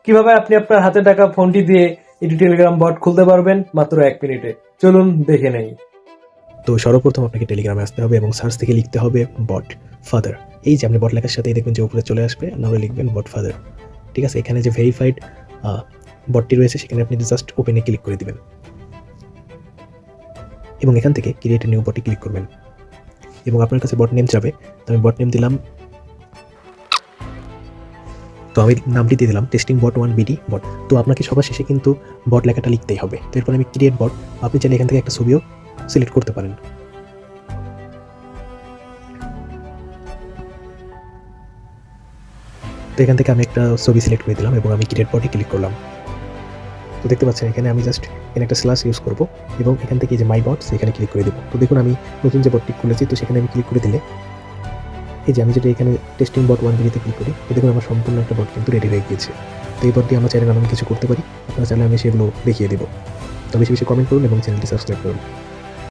কিভাবে আপনি আপনার হাতে থাকা ফোনটি দিয়ে এটি টেলিগ্রাম বট খুলতে পারবেন মাত্র 1 মিনিটে। চলুন দেখে নেই। তো সর্বপ্রথম আপনাকে টেলিগ্রামে আসতে হবে এবং সার্চ থেকে লিখতে হবে বট ফাদার। এই যে আপনি বট লেখার সাথেই দেখবেন যে উপরে চলে আসবে, নাহলে লিখবেন বট ফাদার। ঠিক আছে, এখানে যে ভেরিফাইড বটটি রয়েছে সেখানে আপনি জাস্ট ওপেনে ক্লিক করে দিবেন এবং এখান থেকে ক্রিয়েট নিউ বটে ক্লিক করবেন এবং আপনার কাছে বট নেম যাবে। তো আমি বট নেম দিলাম, তো আমি নামটি দিয়ে দিলাম টেস্টিং বট 1 BD বট। তো আপনাকে সবার শেষে কিন্তু বট লেখাটা লিখতেই হবে। তো এরপর আমি ক্রিয়েট বট, আপনি চাইলে এখান থেকে একটা ছবিও সিলেক্ট করতে পারেন। তো এখান থেকে আমি একটা ছবি সিলেক্ট করে দিলাম এবং আমি ক্রিয়েট বটে ক্লিক করলাম। তো দেখতে পাচ্ছেন এখানে আমি জাস্ট এখানে একটা স্ল্যাশ ইউজ করব এবং এখান থেকে যে মাই বটস এখানে ক্লিক করে দেবো। তো দেখুন আমি নতুন যে বটটি খুলেছি, তো সেখানে আমি ক্লিক করে দিলে এই যে আমি যেটা এখানে টেস্টিং বট 1 BD ক্লিক করি, তো দেখুন আমার সম্পূর্ণ একটা বট কিন্তু রেডি হয়ে গিয়েছে। তো এই বটটি আমরা চাইলে নানান কিছু করতে পারি, আপনারা চাইলে আমি সেগুলো দেখিয়ে দেবো। তো বেশি বেশি কমেন্ট করুন এবং চ্যানেলটি সাবস্ক্রাইব করুন।